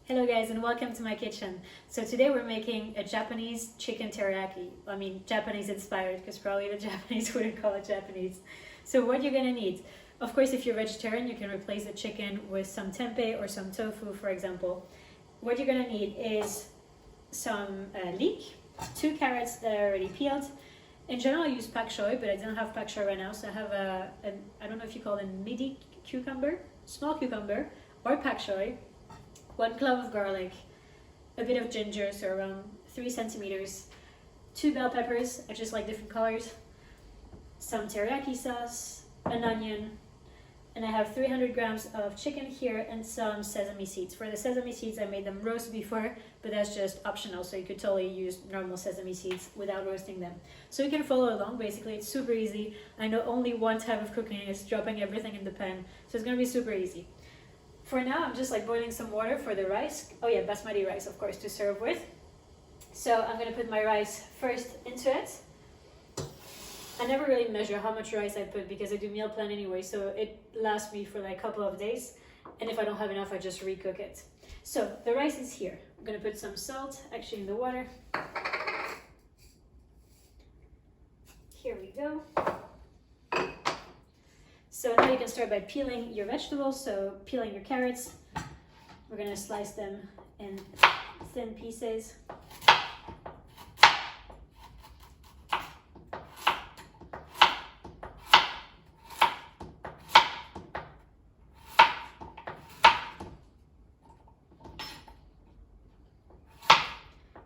Hello guys and welcome to my kitchen. So today we're making a Japanese chicken teriyaki. I mean Japanese inspired because probably the Japanese wouldn't call it Japanese. So what you're gonna need, of course if you're vegetarian you can replace the chicken with some tempeh or some tofu for example. What you're gonna need is some leek, 2 carrots that are already peeled. In general I use pak choi, but I don't have pak choi right now, so I have I don't know if you call it a midi cucumber, small cucumber, or pak choi. 1 clove of garlic, a bit of ginger, so around 3 centimeters, 2 bell peppers, I just like different colors, some teriyaki sauce, an onion, and I have 300 grams of chicken here and some sesame seeds. For the sesame seeds I made them roast before, but that's just optional, so you could totally use normal sesame seeds without roasting them. So you can follow along, basically it's super easy. I know only one type of cooking is dropping everything in the pan, so it's gonna be super easy. For now, I'm just like boiling some water for the rice. Oh yeah, basmati rice, of course, to serve with. So I'm gonna put my rice first into it. I never really measure how much rice I put because I do meal plan anyway, so it lasts me for like a couple of days. And if I don't have enough, I just recook it. So the rice is here. I'm gonna put some salt actually in the water. Here we go. So now you can start by peeling your vegetables, so peeling your carrots. We're gonna slice them in thin pieces.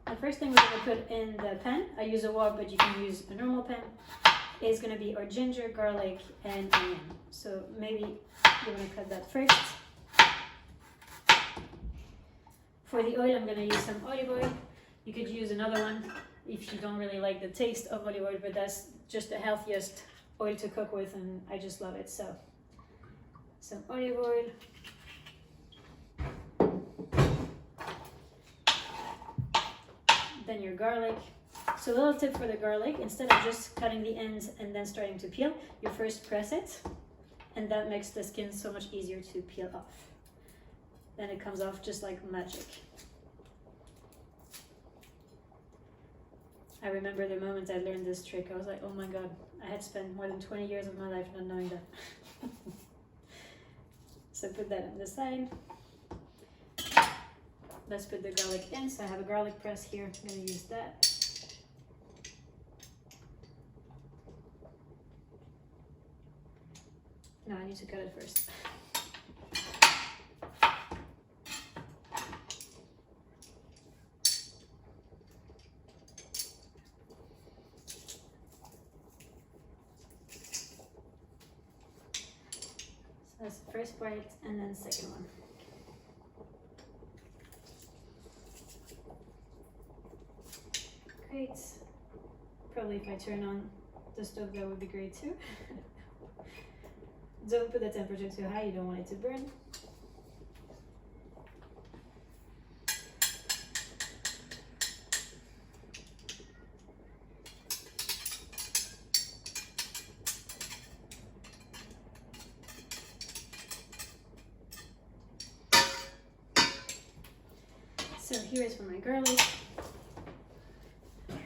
The first thing we're gonna put in the pan, I use a wok, but you can use a normal pan, is going to be our ginger, garlic, and onion. So maybe you want to cut that first. For the oil, I'm going to use some olive oil. You could use another one if you don't really like the taste of olive oil, but that's just the healthiest oil to cook with, and I just love it. So some olive oil. Then your garlic. So a little tip for the garlic, instead of just cutting the ends and then starting to peel, you first press it, and that makes the skin so much easier to peel off. Then it comes off just like magic. I remember the moment I learned this trick, I was like, oh my god, I had spent more than 20 years of my life not knowing that. So put that on the side. Let's put the garlic in, so I have a garlic press here, I'm going to use that. No, I need to cut it first. So that's the first part, and then the second one. Great. Probably if I turn on the stove, that would be great too. Don't put the temperature too high, you don't want it to burn. So here is for my garlic.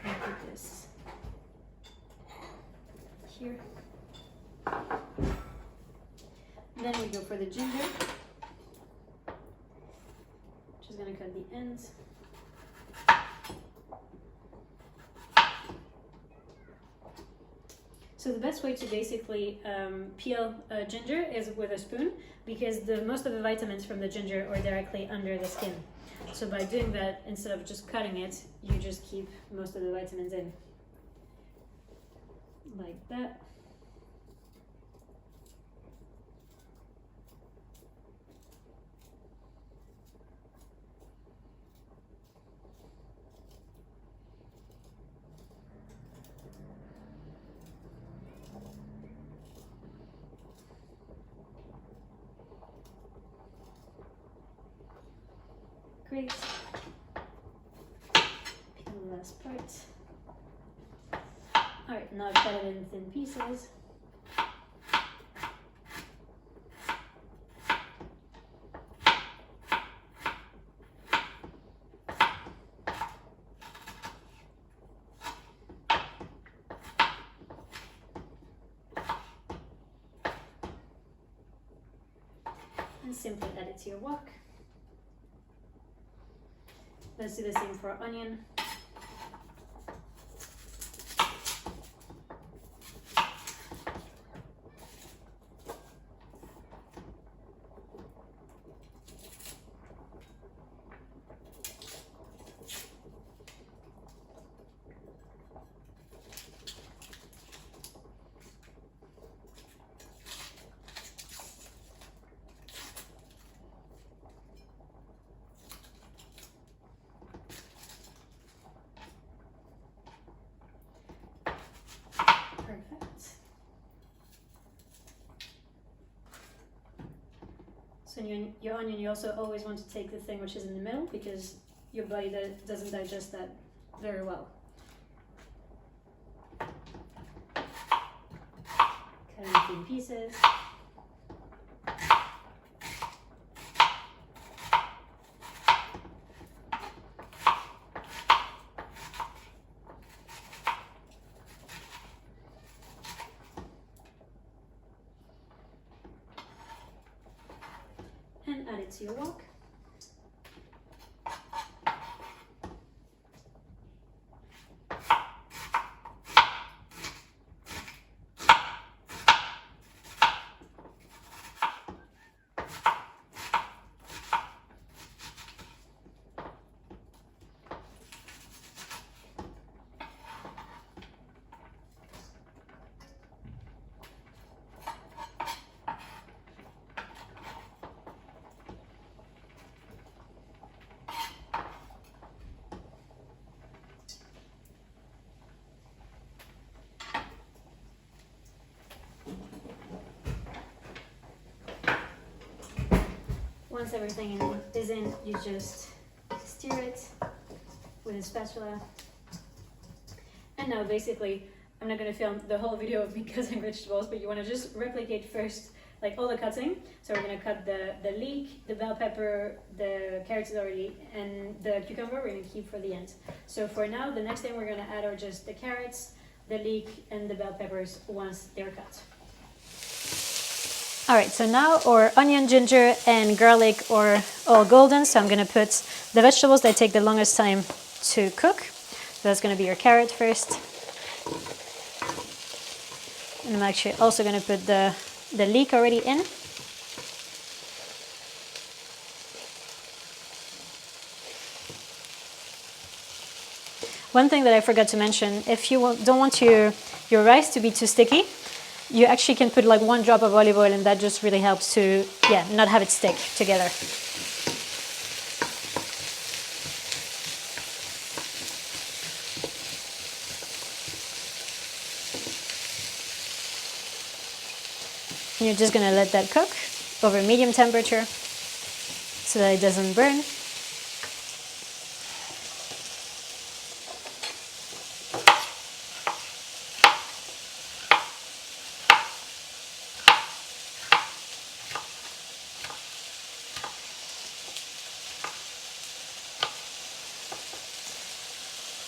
I'll put this here. Then we go for the ginger. Just gonna cut the ends. So the best way to basically peel ginger is with a spoon, because most of the vitamins from the ginger are directly under the skin. So by doing that, instead of just cutting it, you just keep most of the vitamins in. Like that. Great. Peel the last part. Alright, now I've cut it in thin pieces. and simply add it to your wok. Let's do the same for our onion. So your onion, you also always want to take the thing which is in the middle because your body doesn't digest that very well. Cut it in pieces. And add it to your wok. Once everything is in, you just stir it with a spatula. And now basically, I'm not going to film the whole video of me cutting vegetables, but you want to just replicate first like all the cutting. So we're going to cut the leek, the bell pepper, the carrots already, and the cucumber we're going to keep for the end. So for now, the next thing we're going to add are just the carrots, the leek, and the bell peppers once they're cut. All right, so now our onion, ginger, and garlic are all golden. So I'm going to put the vegetables that take the longest time to cook. So that's going to be your carrot first. And I'm actually also going to put the leek already in. One thing that I forgot to mention, if you don't want your rice to be too sticky, you actually can put like 1 drop of olive oil, and that just really helps to, not have it stick together. And you're just gonna let that cook over medium temperature so that it doesn't burn.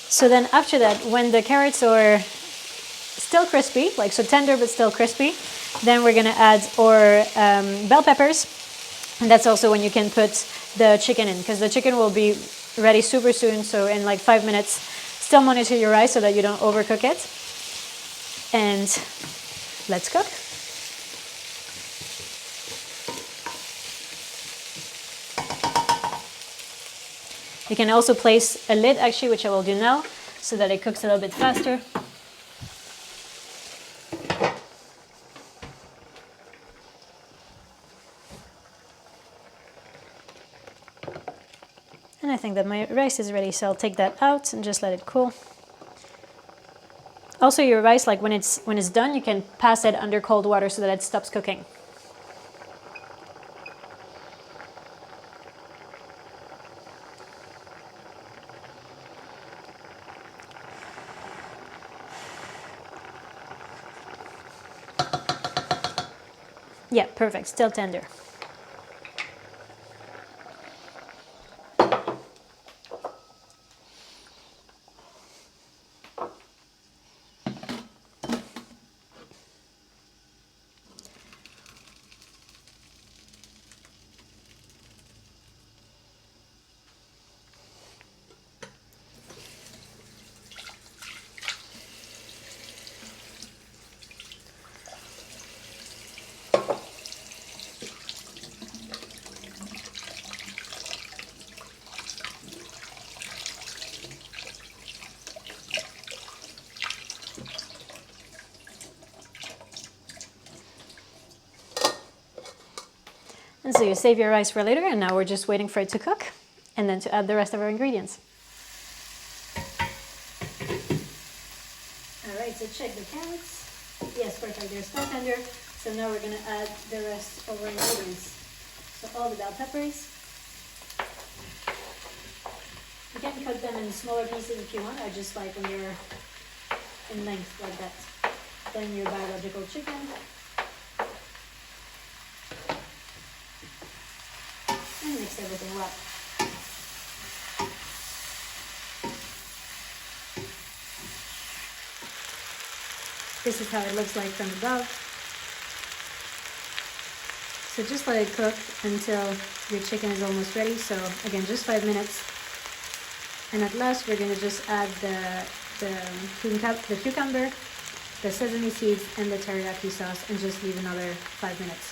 So then after that, when the carrots are still crispy, like so tender but still crispy, then we're gonna add our bell peppers. And that's also when you can put the chicken in, because the chicken will be ready super soon. So in like 5 minutes, still monitor your rice so that you don't overcook it. And let's cook. You can also place a lid, actually, which I will do now, so that it cooks a little bit faster. And I think that my rice is ready, so I'll take that out and just let it cool. Also, your rice, like when it's done, you can pass it under cold water so that it stops cooking. Yeah, perfect, still tender. And so you save your rice for later, and now we're just waiting for it to cook and then to add the rest of our ingredients. All right, so check the carrots. Yes, perfect, they're still tender. So now we're gonna add the rest of our ingredients. So all the bell peppers. You can cut them in smaller pieces if you want, or just like when you're in length like that. Then your biological chicken. And mix everything well. This is how it looks like from above. So just let it cook until your chicken is almost ready. So again, just 5 minutes. And at last, we're going to just add the cucumber, the sesame seeds, and the teriyaki sauce, and just leave another 5 minutes.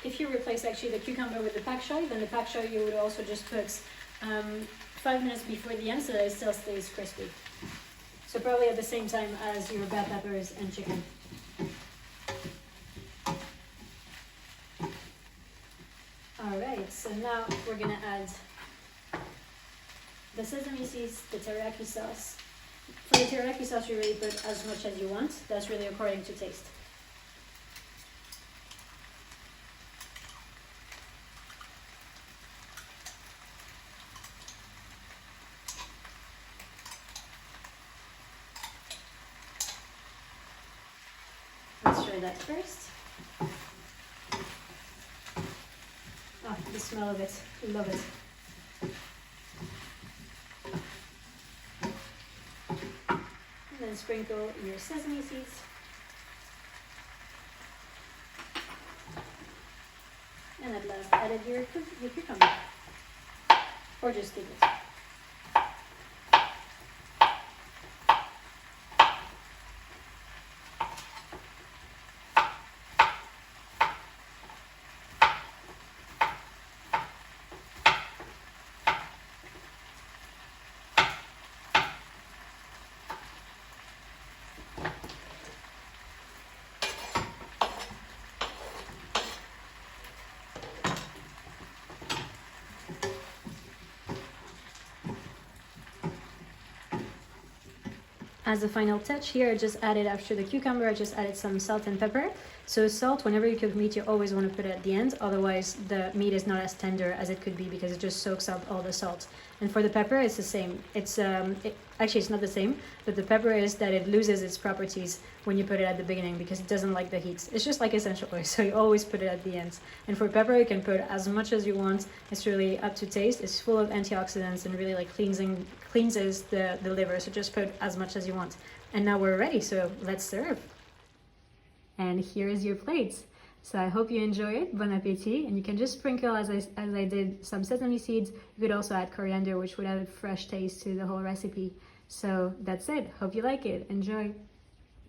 If you replace actually the cucumber with the pak choi, then the pak choi you would also just put 5 minutes before the end so that it still stays crispy. So probably at the same time as your bell peppers and chicken. Alright, so now we're gonna add the sesame seeds, the teriyaki sauce. For the teriyaki sauce you really put as much as you want. That's really according to taste. Let's try that first. Oh, the smell of it, love it. And then sprinkle your sesame seeds. And at last added your cucumber. Or just keep it. As a final touch here, I just added after the cucumber, I just added some salt and pepper. So salt, whenever you cook meat, you always want to put it at the end, otherwise the meat is not as tender as it could be because it just soaks up all the salt. And for the pepper, it's the same. Actually, it's not the same, but the pepper is that it loses its properties when you put it at the beginning because it doesn't like the heat. It's just like essential oil, so you always put it at the end. And for pepper, you can put as much as you want. It's really up to taste. It's full of antioxidants and really like cleanses the liver, so just put as much as you want. And now we're ready, so let's serve. And here is your plate. So I hope you enjoy it. Bon appétit. And you can just sprinkle, as I did, some sesame seeds. You could also add coriander, which would add a fresh taste to the whole recipe. So that's it. Hope you like it. Enjoy.